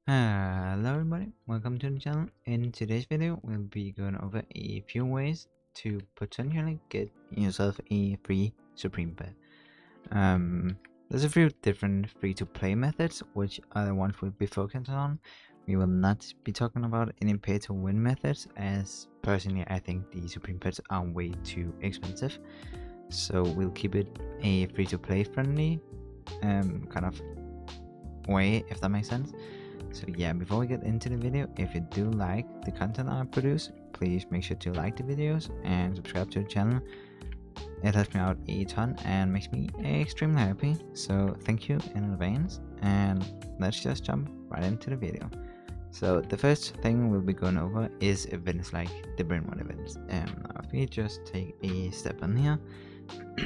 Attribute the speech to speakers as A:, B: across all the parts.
A: Hello everybody, welcome to the channel. In today's video we'll be going over a few ways to potentially get yourself a free Supreme Pet. There's a few different free-to-play methods which are the ones we'll be focusing on. We will not be talking about any pay-to-win methods, as personally I think the Supreme Pets are way too expensive. So we'll keep it a free-to-play friendly kind of way, if that makes sense. So yeah, before we get into the video, if you do like the content I produce, please make sure to like the videos and subscribe to the channel. It helps me out a ton and makes me extremely happy, so thank you in advance. And let's just jump right into the video. So the first thing we'll be going over is events like the Brainrot events. Now if we just take a step on here, we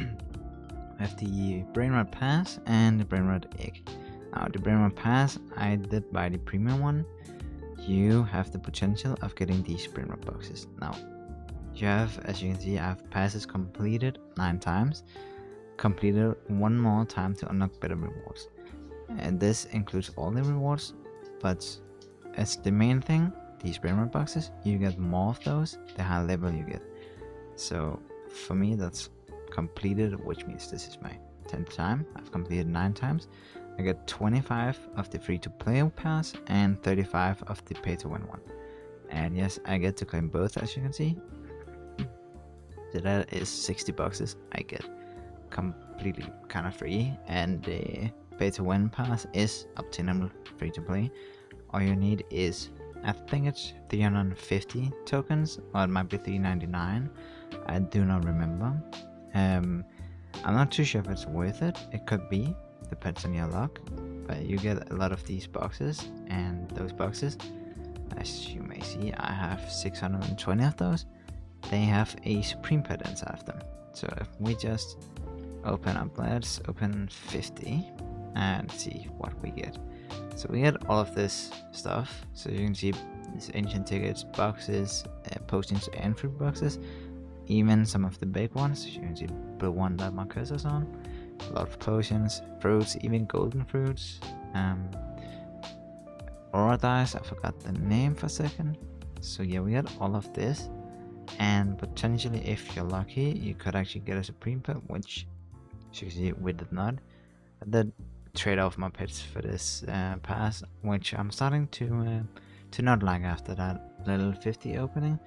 A: have the Brainrot Pass and the Brainrot Egg. Now the Brainrot Pass, I did buy the premium one. You have the potential of getting these Brainrot boxes. Now you have, as you can see, I have passes completed 9 times, completed 1 more time to unlock better rewards, and this includes all the rewards. But as the main thing, these Brainrot boxes, you get more of those the higher level you get. So for me that's completed, which means this is my 10th time. I've completed 9 times. I get 25 of the free-to-play pass and 35 of the pay-to-win one. And yes, I get to claim both, as you can see. So that is 60 boxes I get completely kind of free, and the pay-to-win pass is obtainable free-to-play. All you need is, I think it's 350 tokens, or it might be 399. I do not remember. I'm not too sure if it's worth it. It could be. Depends on your luck, but you get a lot of these boxes, and those boxes, as you may see, I have 620 of those. They have a Supreme Pet inside of them. So if we just open up, let's open 50 and see what we get. So we get all of this stuff. So you can see these ancient tickets, boxes, potions and fruit boxes, even some of the big ones. You can see the one that my cursor's on. A lot of potions, fruits, even golden fruits, aura dice, I forgot the name for a second. So yeah, we got all of this, and potentially if you're lucky you could actually get a Supreme Pet, which as you can see we did not. I did trade off my pets for this pass, which I'm starting to not like after that little 50 opening.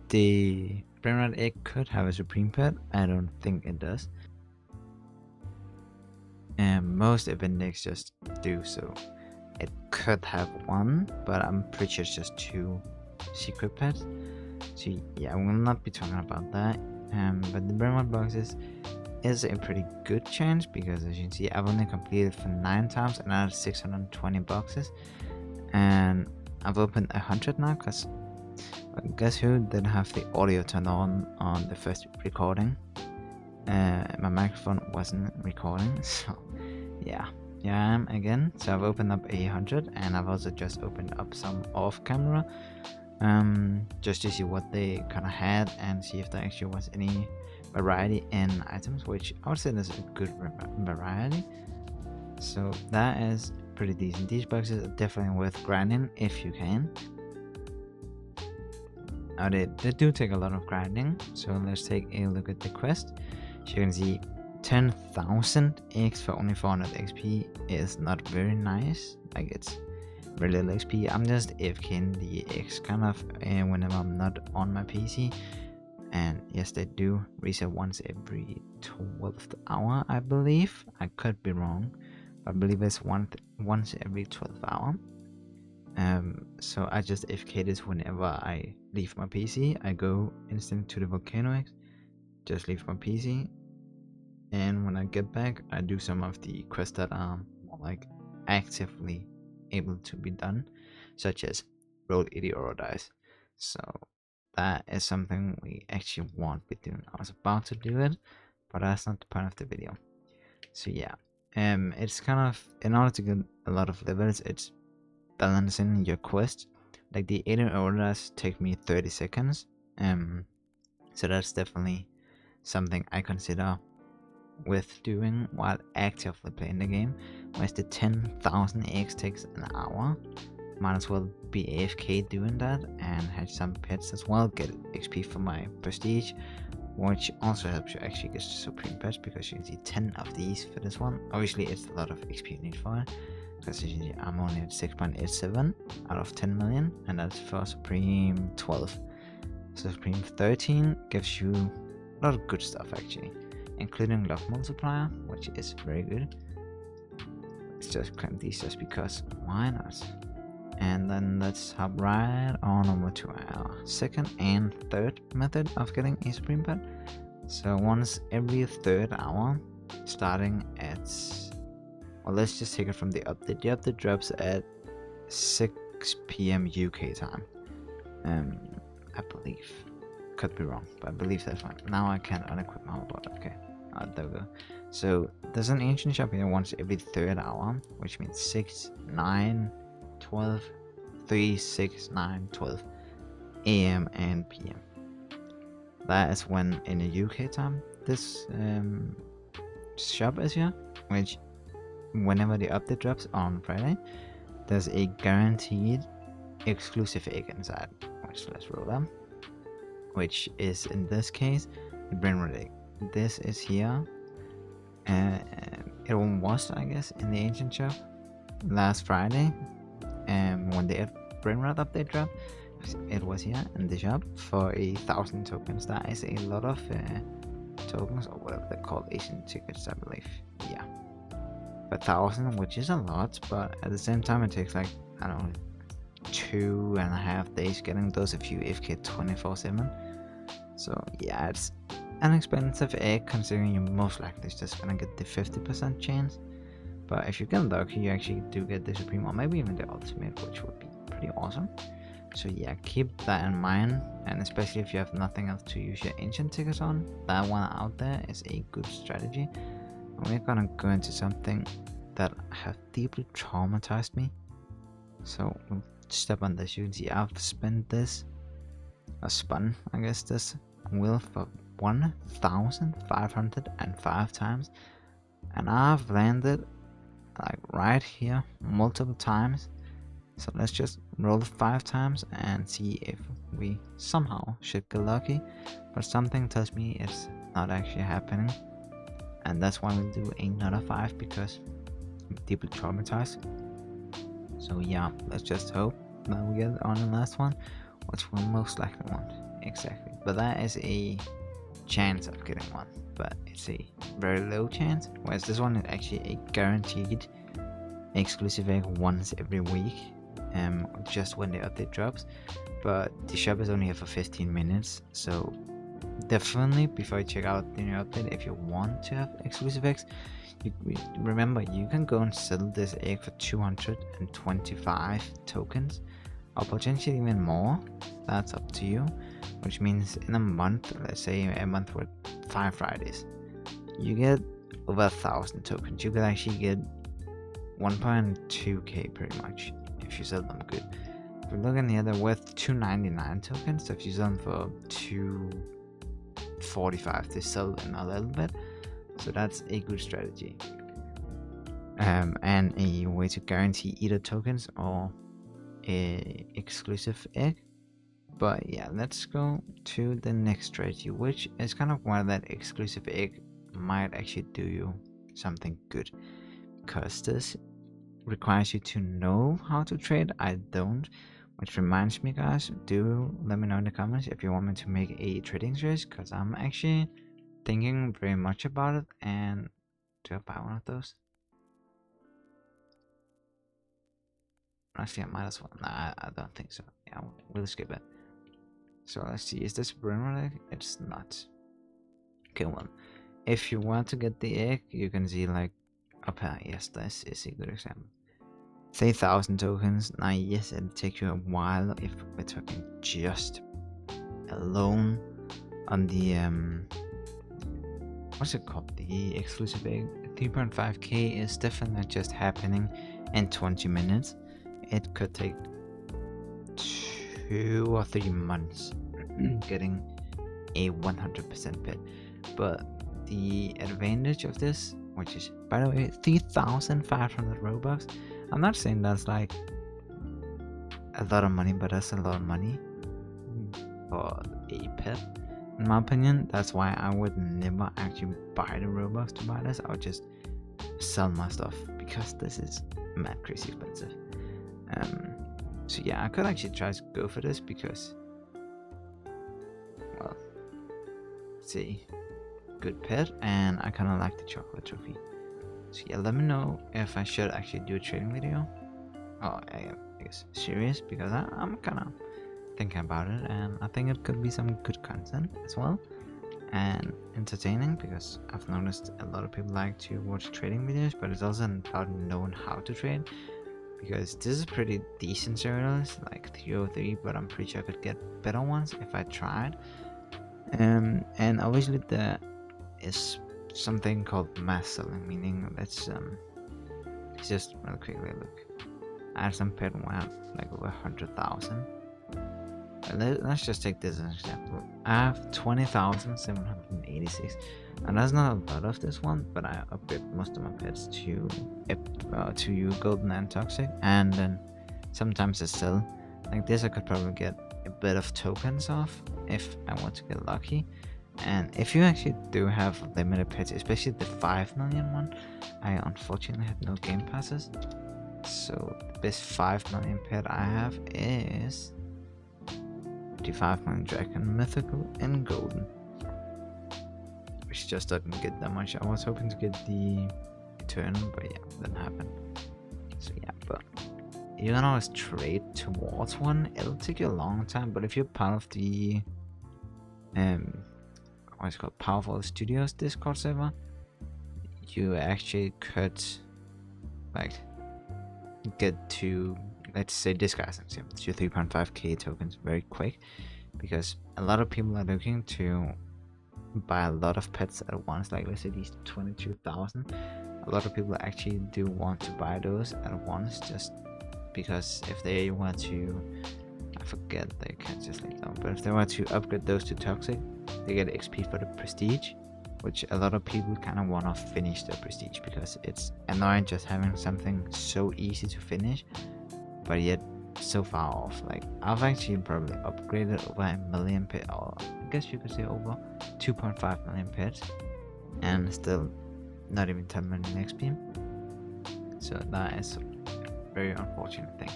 A: The Brainrot Egg could have a Supreme Pet. I don't think it does. Most appendix just do, so it could have one, but I'm pretty sure it's just 2 secret pets. So yeah, we will not be talking about that. But the Brainrot boxes is a pretty good chance, because as you can see I've only completed for 9 times and I had 620 boxes, and I've opened 100 now, because guess who didn't have the audio turned on the first recording? My microphone wasn't recording, so yeah, here I am again. So I've opened up 100, and I've also just opened up some off camera, just to see what they kind of had and see if there actually was any variety in items, which I would say there's a good variety. So that is pretty decent. These boxes are definitely worth grinding if you can. Now they do take a lot of grinding, so let's take a look at the quest. So you can see 10,000 eggs for only 400 XP is not very nice. Like, it's very little XP. I'm just AFKing the eggs kind of whenever I'm not on my PC. And yes, they do reset once every 12th hour, I believe. I could be wrong, but I believe it's once every 12th hour. So I just AFK this whenever I leave my PC. I go instantly to the volcano eggs, just leave my PC, and when I get back I do some of the quests that are like actively able to be done, such as roll 80 aura dice. So that is something we actually won't be doing. I was about to do it, but that's not the point of the video. So yeah, it's kind of, in order to get a lot of levels, it's balancing your quest. Like the 80 orders take me 30 seconds, so that's definitely something I consider with doing while actively playing the game. whereas the 10,000 eggs takes an hour. Might as well be AFK doing that and hatch some pets as well, get XP for my prestige, which also helps you actually get supreme pets because you can see 10 of these for this one. Obviously it's a lot of XP you need for it, because you see I'm only at 6.87 out of 10 million, and that's for supreme 12. So supreme 13 gives you a lot of good stuff actually, including luck multiplier, which is very good. Let's just claim these just because, why not? And then let's hop right on over to our second and third method of getting a supreme pet. So once every third hour, starting at, well, let's just take it from the update. The update drops at 6 p.m. UK time. I believe. Could be wrong, but I believe that's fine. Now I can't unequip my bot. Okay. There we go. So there's an ancient shop here once every third hour, which means 6, 9, 12, 3, 6, 9, 12 AM and PM. That is when in the UK time this shop is here, which whenever the update drops on Friday, there's a guaranteed exclusive egg inside, which let's roll up, which is in this case the brainrot egg. This is here. It was, I guess, in the ancient shop last Friday, and when the brainrot update dropped, it was here in the shop for 1,000 tokens. That is a lot of tokens, or whatever they're called, Asian tickets, I believe. Yeah, 1,000, which is a lot, but at the same time it takes like, I don't know, 2.5 days getting those if you AFK 24/7. So yeah, it's an expensive egg considering you most likely just gonna get the 50% chance. But if you get lucky, you actually do get the supreme, or maybe even the ultimate, which would be pretty awesome. So yeah, keep that in mind, and especially if you have nothing else to use your ancient tickets on, that one out there is a good strategy. And we're gonna go into something that have deeply traumatized me. So we'll step on this. You can see I've spent this, spun I guess this wheel for 1,505 times, and I've landed like right here multiple times. So let's just roll 5 times and see if we somehow should get lucky, but something tells me it's not actually happening, and that's why we'll do another 5 because I'm deeply traumatized. So yeah, let's just hope that we get on the last one, which we'll most likely want. Exactly, but that is a chance of getting one, but it's a very low chance, whereas this one is actually a guaranteed exclusive egg once every week, just when the update drops. But the shop is only here for 15 minutes, so definitely before you check out the new update, if you want to have exclusive eggs, remember you can go and sell this egg for 225 tokens, or potentially even more. That's up to you, which means in a month, let's say a month with 5 Fridays, you get over 1,000 tokens. You could actually get 1.2k pretty much if you sell them good. If we're looking here, they're worth 299 tokens, so if you sell them for 245, they sell in a little bit, so that's a good strategy, and a way to guarantee either tokens or a exclusive egg. But yeah, let's go to the next strategy, which is kind of why that exclusive egg might actually do you something good, because this requires you to know how to trade. I don't, which reminds me, guys, do let me know in the comments if you want me to make a trading series, because I'm actually thinking very much about it. And do I buy one of those? Honestly, I might as well. Nah, I don't think so. Yeah, we'll skip it. So let's see, is this a brainrot egg? It's not. Okay, well, if you want to get the egg, you can see like up here. Yes, this is a good example. 3,000 tokens. Now, yes, it'll take you a while if we're talking just alone on the what's it called? The exclusive egg. 3.5k is definitely just happening in 20 minutes. It could take 2 or 3 months getting a 100% pet. But the advantage of this, which is, by the way, 3,500 Robux. I'm not saying that's like a lot of money, but that's a lot of money for a pet. In my opinion, that's why I would never actually buy the Robux to buy this. I would just sell my stuff because this is mad crazy expensive. So yeah, I could actually try to go for this because, well, see, good pet, and I kind of like the chocolate trophy. So yeah, let me know if I should actually do a trading video. Oh, I guess serious, because I'm kind of thinking about it, and I think it could be some good content as well, and entertaining, because I've noticed a lot of people like to watch trading videos, but it's also about knowing how to trade, because this is pretty decent serials, like 303, but I'm pretty sure I could get better ones if I tried. And obviously there is something called mass selling, meaning let's just real quickly look. I have some pet where like over 100,000. Let's just take this as an example. I have 20,786, and that's not a lot of this one, but I upgrade most of my pets to you golden and toxic, and then sometimes I sell. Like this, I could probably get a bit of tokens off if I want to get lucky. And if you actually do have limited pets, especially the 5 million one, I unfortunately have no game passes. So the best 5 million pet I have is 55 million dragon, mythical, and golden, which just doesn't get that much. I was hoping to get the eternal, but yeah, that didn't happen. So yeah, but you can always trade towards one. It'll take you a long time, but if you're part of the what's it called, Powerful Studios Discord server, you actually could like get to, let's say, disguise to 3.5k tokens very quick, because a lot of people are looking to buy a lot of pets at once. Like let's say these 22,000, a lot of people actually do want to buy those at once, just because if they want to, I forget, they can't just leave them, but if they want to upgrade those to toxic, they get XP for the prestige, which a lot of people kind of want to finish their prestige, because it's annoying just having something so easy to finish but yet so far off. Like I've actually probably upgraded over 1 million pets, or I guess you could say over 2.5 million pets, and still not even 10 million XP. So that is a very unfortunate thing.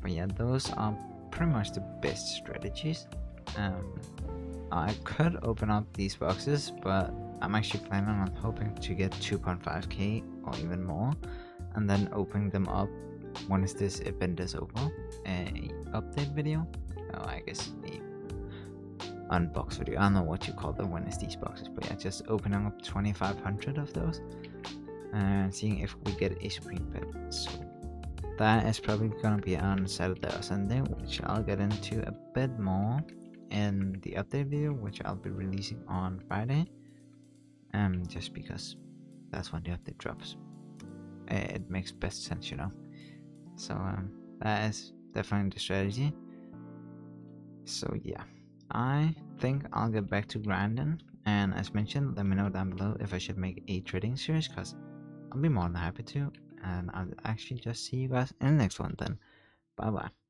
A: But yeah, those are pretty much the best strategies. I could open up these boxes, but I'm actually planning on hoping to get 2.5k or even more, and then opening them up once this event is over. A update video, or I guess a unbox video, I don't know what you call them when it's these boxes, but yeah, just opening up 2,500 of those and seeing if we get a supreme pet. So that is probably gonna be on Saturday or Sunday, which I'll get into a bit more in the update video, which I'll be releasing on Friday, just because that's when the update drops. It makes best sense, you know. So that is definitely the strategy. So yeah, I think I'll get back to grinding, and as mentioned, let me know down below if I should make a trading series, because I'll be more than happy to, and I'll actually just see you guys in the next one then. Bye bye.